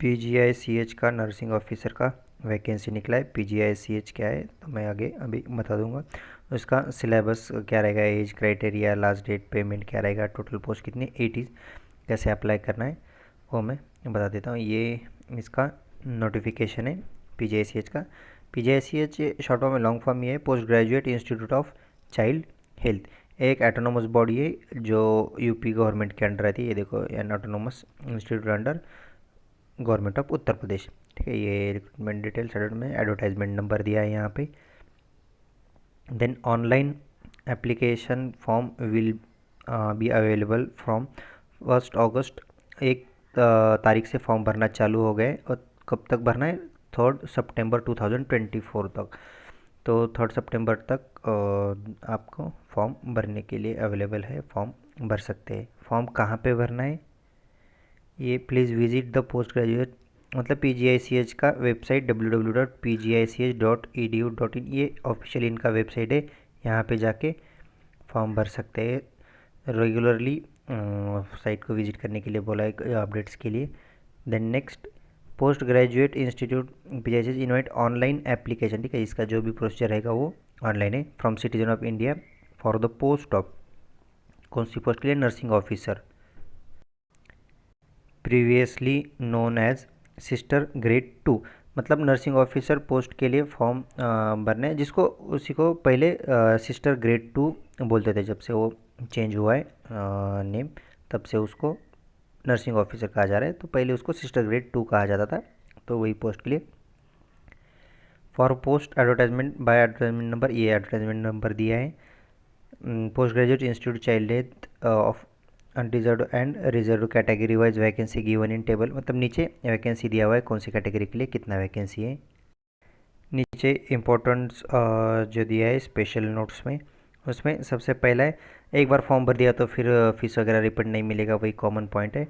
PGICH का nursing officer का vacancy निकला है। PGICH क्या है तो मैं आगे अभी बता दूंगा। उसका सिलेबस क्या रहेगा, age criteria, last date, payment क्या रहेगा, टोटल पोस्ट कितनी, 80, कैसे अप्लाई करना है वो मैं बता देता हूँ। ये इसका नोटिफिकेशन है PGICH का। PGICH शॉर्ट फॉर्म में, लॉन्ग फॉर्म ये है post graduate institute of child health. एक एटोनोमस बॉडी है जो यूपी गवर्नमेंट के अंडर रहती है। ये देखो, an autonomous institute under government of Uttar Pradesh. ठीक है, ये रिक्रूटमेंट डिटेल सर्टिफिकेट में एडवर्टाइजमेंट नंबर दिया है यहाँ पे। Then online application form will be available from 1 August. 1 तारीख से फॉर्म भरना चालू हो गए और कब तक भरना है, 3 सितंबर 2024 तक। तो 3 सितंबर तक आपको फॉर्म भरने के लिए अवेलेबल है, फॉर्म भर सकते हैं। फॉर्म कहाँ पे भरना है, ये please visit the post graduate मतलब PGICH का वेबसाइट www.pgich.edu.in, ये ऑफिशियल इनका वेबसाइट है। यहाँ पे जाके फॉर्म भर सकते हैं। रेगुलरली साइट को विजिट करने के लिए बोला है अपडेट्स के लिए। Then next, post graduate institute PGICH invite online application. ठीक है, इसका जो भी प्रोसीजर रहेगा वो ऑनलाइन है। From citizen of India for the post of, कौन सी पोस्ट के लिए, nursing officer, previously known as sister grade 2। मतलब नर्सिंग ऑफिसर पोस्ट के लिए फॉर्म भरने हैं, जिसको उसी को पहले सिस्टर ग्रेड 2 बोलते थे। जब से वो चेंज हुआ है नेम, तब से उसको नर्सिंग ऑफिसर कहा जा रहा है। तो पहले उसको सिस्टर ग्रेड 2 कहा जाता था। तो वही पोस्ट के लिए for post advertisement by advertisement number, ये एडवर्टाइजमेंट नंबर दिया है। Post graduate institute child health of unreserve and reserve category wise vacancy given in table. मतलब नीचे वैकेंसी दिया हुआ है, कौन सी कैटेगरी के लिए कितना वैकेंसी है। नीचे इम्पोर्टेंट्स जो दिया है स्पेशल नोट्स में, उसमें सबसे पहला है, एक बार फॉर्म भर दिया तो फिर फीस वगैरह रिफंड नहीं मिलेगा, वही कॉमन पॉइंट है।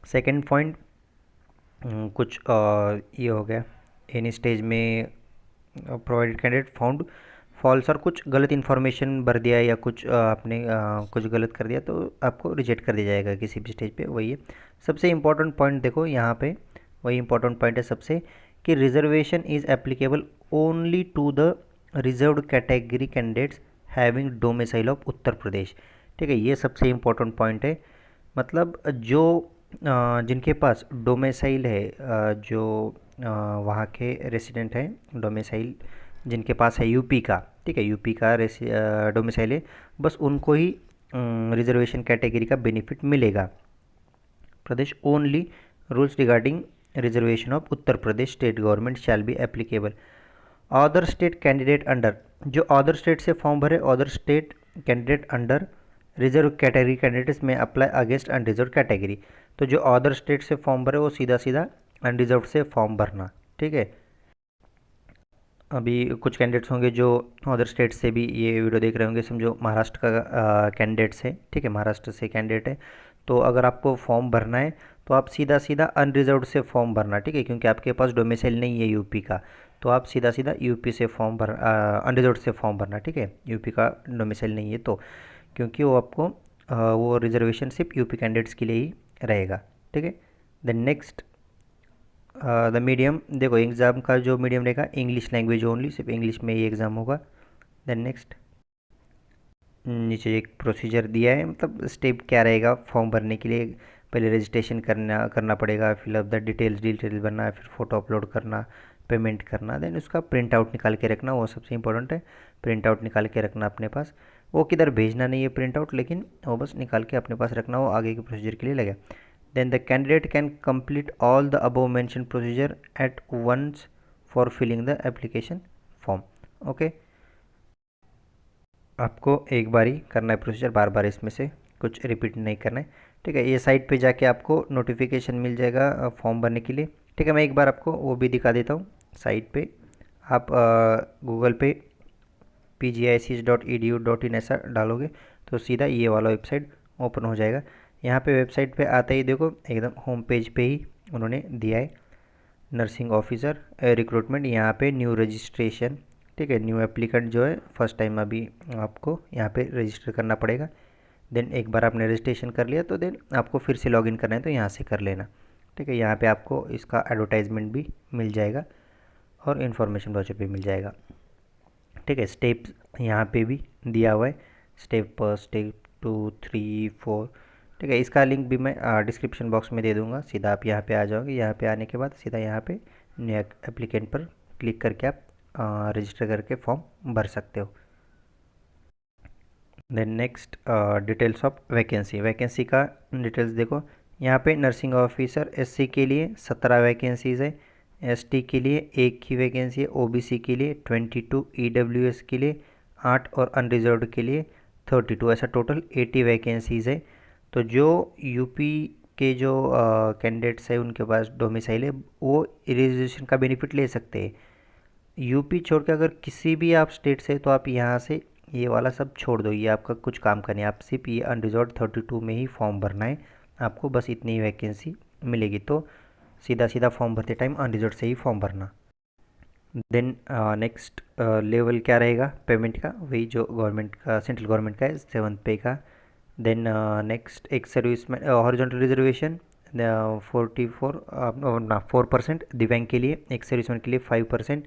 सेकंड पॉइंट, कुछ ये हो गया, एनी स्टेज में प्रोवाइडेड कैंडिडेट फाउंड फॉल्स, और कुछ गलत इन्फॉर्मेशन भर दिया या कुछ आपने कुछ गलत कर दिया तो आपको रिजेक्ट कर दिया जाएगा किसी भी स्टेज पे। वही है सबसे इम्पोर्टेंट पॉइंट, देखो यहाँ पे वही इम्पोर्टेंट पॉइंट है सबसे, कि reservation is applicable only to the reserved category candidates having domicile of Uttar Pradesh. ठीक है, ये सबसे इम्पोर्टेंट पॉइंट है। मतलब जो जिनके पास डोमिसाइल है, जो वहाँ के रेसिडेंट हैं, डोमिसाइल जिनके पास है यूपी का, ठीक है, यूपी का डोमिसाइल है, बस उनको ही रिजर्वेशन कैटेगरी का बेनिफिट मिलेगा। Pradesh only rules regarding reservation of Uttar Pradesh state government shall be applicable. Other state candidate under, जो अदर स्टेट से फॉर्म भरे, other state candidate under reserve category candidates में अप्लाई अगेंस्ट अनरिजर्व कैटेगरी। तो जो other state से form भरे वो सीधा सीधा अनरिजर्व से फॉर्म भरना। ठीक है, अभी कुछ कैंडिडेट्स होंगे जो अदर स्टेट से भी ये वीडियो देख रहे होंगे, समझो महाराष्ट्र का कैंडिडेट्स है, ठीक है, महाराष्ट्र से कैंडिडेट है। तो अगर आपको फॉर्म भरना है तो आप सीधा सीधा अनरिजर्व से फॉर्म भरना। ठीक है, क्योंकि आपके पास डोमिसाइल नहीं है यूपी का, तो आप सीधा सीधा यूपी से फॉर्म भर अनरिजर्व से फॉर्म भरना। ठीक है, यूपी का डोमिसाइल नहीं है तो, क्योंकि वो आपको वो रिजर्वेशन सिर्फ यूपी कैंडिडेट्स के लिए ही रहेगा। ठीक है, देन नेक्स्ट, द मीडियम, देखो एग्ज़ाम का जो मीडियम रहेगा इंग्लिश लैंग्वेज ओनली, सिर्फ इंग्लिश में ही एग्ज़ाम होगा। देन नेक्स्ट, नीचे एक प्रोसीजर दिया है, मतलब स्टेप क्या रहेगा फॉर्म भरने के लिए। पहले रजिस्ट्रेशन करना पड़ेगा, फिलअप द डिटेल्स भरना, फिर फ़ोटो अपलोड करना, पेमेंट करना, देन उसका प्रिंट आउट निकाल के रखना, वो सबसे इंपॉर्टेंट है। प्रिंट आउट निकाल के रखना अपने पास, वो किधर भेजना नहीं है प्रिंट आउट, लेकिन वो बस निकाल के अपने पास रखना, वो आगे के प्रोसीजर के लिए लगे। Then the candidate can complete all the above mentioned procedure at once for filling the application form. Okay, आपको एक बार ही करना है प्रोसीजर, बार बार इसमें से कुछ रिपीट नहीं करना है। ठीक है, ये साइट पे जाके आपको नोटिफिकेशन मिल जाएगा फॉर्म भरने के लिए। ठीक है, मैं एक बार आपको वो भी दिखा देता हूँ। साइट पे आप गूगल पे pgich.edu.in ऐसा डालोगे तो सीधा ये वाला वेबसाइट ओपन हो जाएगा। यहाँ पे वेबसाइट पे आते ही देखो एकदम होम पेज पे ही उन्होंने दिया है नर्सिंग ऑफिसर रिक्रूटमेंट, यहाँ पे न्यू रजिस्ट्रेशन। ठीक है, न्यू एप्लीकेंट जो है फर्स्ट टाइम अभी आपको यहाँ पे रजिस्टर करना पड़ेगा। देन एक बार आपने रजिस्ट्रेशन कर लिया तो देन आपको फिर से लॉगिन करना है तो यहाँ से कर लेना। ठीक है, यहाँ पे आपको इसका एडवर्टाइजमेंट भी मिल जाएगा और इन्फॉर्मेशन ब्राउचर भी मिल जाएगा। ठीक है, स्टेप्स यहाँ पे भी दिया हुआ है, स्टेप 2, 3, 4। ठीक है, इसका लिंक भी मैं डिस्क्रिप्शन बॉक्स में दे दूँगा। सीधा आप यहाँ पे आ जाओगे, यहाँ पे आने के बाद सीधा यहाँ पे न्यू एप्लीकेंट पर क्लिक करके आप रजिस्टर करके फॉर्म भर सकते हो। Then next details of vacancy. Vacancy का डिटेल्स देखो, यहाँ पे नर्सिंग ऑफिसर एससी के लिए 17 वैकेंसीज़ है, एसटी के लिए 1 ही वैकेंसी है, ओबीसी के लिए 22, ईडब्ल्यूएस के लिए 8 और अनरिजर्व्ड के लिए 32, ऐसा टोटल 80 वैकेंसीज़ है। तो जो यूपी के जो कैंडिडेट्स है उनके पास डोमिसाइल है वो रिजर्वेशन का बेनिफिट ले सकते हैं। यूपी छोड़ के अगर किसी भी आप स्टेट से, तो आप यहाँ से ये वाला सब छोड़ दो, ये आपका कुछ काम का नहीं, आप सिर्फ ये अनरिजर्व्ड 32 में ही फॉर्म भरना है, आपको बस इतनी ही वैकेंसी मिलेगी। तो सीधा सीधा फॉर्म भरते टाइम अनरिजर्व्ड से ही फॉर्म भरना। देन नेक्स्ट लेवल क्या रहेगा पेमेंट का, वही जो गवर्नमेंट का, सेंट्रल गवर्नमेंट का है, 7th पे का। देन नेक्स्ट एक सर्विस में हॉरिजॉन्टल रिजर्वेशन 44 ना 4%, दिव्यांग के लिए, एक सर्विसमैन के लिए 5%,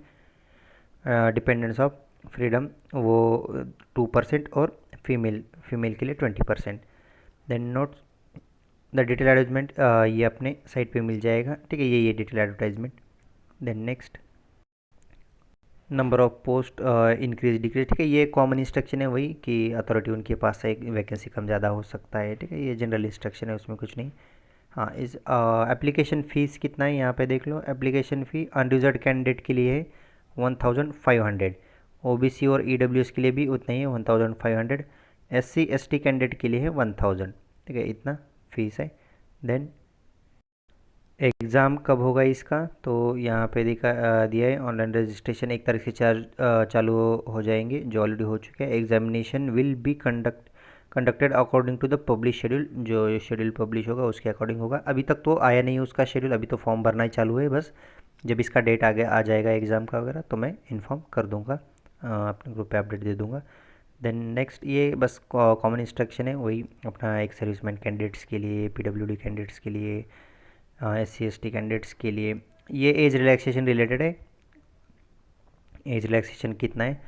डिपेंडेंस ऑफ फ्रीडम वो 2% और फीमेल के लिए 20%। Then notes the detail advertisement, ये अपने साइट पे मिल जाएगा। ठीक है, ये detail advertisement. Then next number of post increase decrease. ठीक है, ये कॉमन इंस्ट्रक्शन है वही कि अथॉरिटी उनके पास से एक वैकेंसी कम ज़्यादा हो सकता है। ठीक है, ये जनरल इंस्ट्रक्शन है, उसमें कुछ नहीं। हाँ, इस एप्लीकेशन फ़ीस कितना है यहाँ पे देख लो। एप्लीकेशन फ़ी अनरिजर्व्ड कैंडिडेट के लिए है 1500, ओबीसी और ईडब्ल्यूएस के लिए भी उतना ही है 1500, एससी एसटी कैंडिडेट के लिए है 1000। ठीक है, इतना फीस है। देन एग्ज़ाम कब होगा इसका, तो यहाँ पे दिया है ऑनलाइन रजिस्ट्रेशन 1 तारीख से चालू हो जाएंगे, जो ऑलरेडी हो चुके हैं। Examination will be conducted according to the publish schedule, जो शेड्यूल पब्लिश होगा उसके अकॉर्डिंग होगा। अभी तक तो आया नहीं उसका शेड्यूल, अभी तो फॉर्म भरना ही चालू है बस। जब इसका डेट आ जाएगा एग्ज़ाम का वगैरह तो मैं इन्फॉर्म कर दूँगा, अपने ग्रुप पे अपडेट दे दूँगा। देन नेक्स्ट ये बस कॉमन इंस्ट्रक्शन है वही अपना, एक सर्विसमैन कैंडिडेट्स के लिए, पीडब्ल्यूडी कैंडिडेट्स के लिए, एससी एसटी कैंडिडेट्स के लिए। ये एज रिलैक्सेशन रिलेटेड है, एज रिलैक्सेशन कितना है,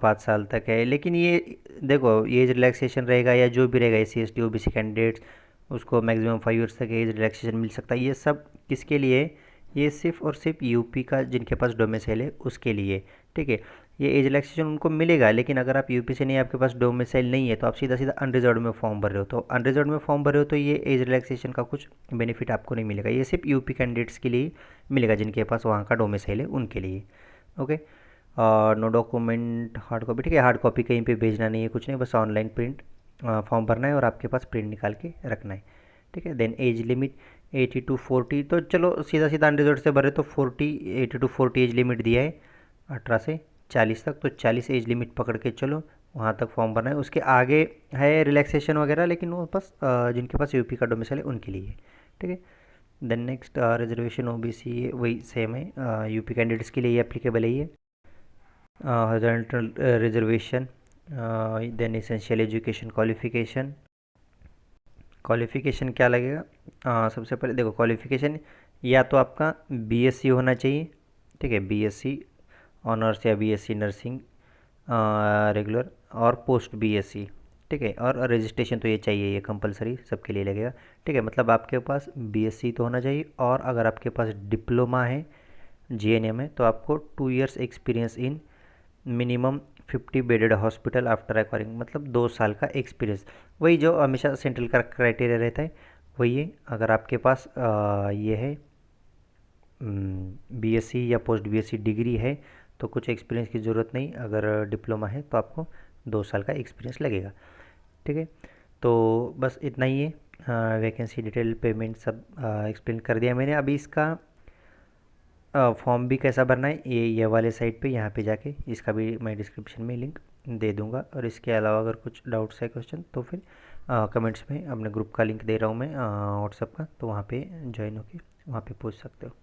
5 साल तक है। लेकिन ये देखो, एज रिलैक्सेशन रहेगा या जो भी रहेगा, S C S T O B C candidates उसको मैक्सिमम 5 ईयर्स तक एज रिलैक्सेशन मिल सकता है। ये सब किसके लिए है, ये सिर्फ और सिर्फ यूपी का जिनके पास डोमिसाइल है उसके लिए। ठीक है, ये एज रिलैक्सेशन उनको मिलेगा, लेकिन अगर आप यूपी से नहीं, आपके पास डोमिसाइल नहीं है, तो आप सीधा सीधा अनरिजर्व्ड में फॉर्म भर रहे हो, तो अनरिजर्व्ड में फॉर्म भर रहे हो तो ये एज रिलैक्सेशन का कुछ बेनिफिट आपको नहीं मिलेगा। ये सिर्फ यूपी कैंडिडेट्स के लिए मिलेगा जिनके पास वहाँ का डोमिसाइल है उनके लिए। ओके, और नो डॉक्यूमेंट हार्ड कॉपी। ठीक है, हार्ड कॉपी कहीं पे भेजना नहीं है, कुछ नहीं, बस ऑनलाइन प्रिंट फॉर्म भरना है और आपके पास प्रिंट निकाल के रखना है। ठीक है, देन एज लिमिट 80 to 40, तो चलो सीधा सीधा अनरिजर्व्ड से भरे तो 80 to 40 एज लिमिट दिया है, 18 से 40 तक, तो 40 एज लिमिट पकड़ के चलो, वहाँ तक फॉर्म भरना है। उसके आगे है रिलैक्सेशन वगैरह, लेकिन वो बस जिनके पास यूपी का डोमिसाइल है उनके लिए। ठीक है, देन नेक्स्ट रिजर्वेशन ओबीसी वही सेम है, यूपी कैंडिडेट्स के लिए एप्लीकेबल है ये। Horizontal reservation, then essential education qualification. Qualification क्या लगेगा, सबसे पहले देखो क्वालिफिकेशन या तो आपका बीएससी होना चाहिए। ठीक है, बीएससी ऑनर्स या बीएससी नर्सिंग रेगुलर और पोस्ट बीएससी। ठीक है, और रजिस्ट्रेशन तो ये चाहिए, ये कंपलसरी सबके लिए लगेगा। ठीक है, मतलब आपके पास बीएससी तो होना चाहिए, और अगर आपके पास डिप्लोमा है, जीएनएम है, तो आपको 2 years experience in minimum 50 bedded hospital after acquiring, मतलब 2 साल का एक्सपीरियंस। वही जो हमेशा सेंट्रल का क्राइटेरिया रहता है वही है। अगर आपके पास ये है बीएससी या पोस्ट बीएससी डिग्री है तो कुछ एक्सपीरियंस की ज़रूरत नहीं, अगर डिप्लोमा है तो आपको 2 साल का एक्सपीरियंस लगेगा। ठीक है, तो बस इतना ही है। वैकेंसी डिटेल पेमेंट सब एक्सप्लेन कर दिया मैंने। अभी इसका फॉर्म भी कैसा भरना है ये वाले साइट पे, यहाँ पे जाके इसका भी मैं डिस्क्रिप्शन में लिंक दे दूँगा। और इसके अलावा अगर कुछ डाउट्स है क्वेश्चन तो फिर कमेंट्स में अपने ग्रुप का लिंक दे रहा हूँ मैं व्हाट्सएप का, तो वहाँ पे ज्वाइन होके वहाँ पे पूछ सकते हो।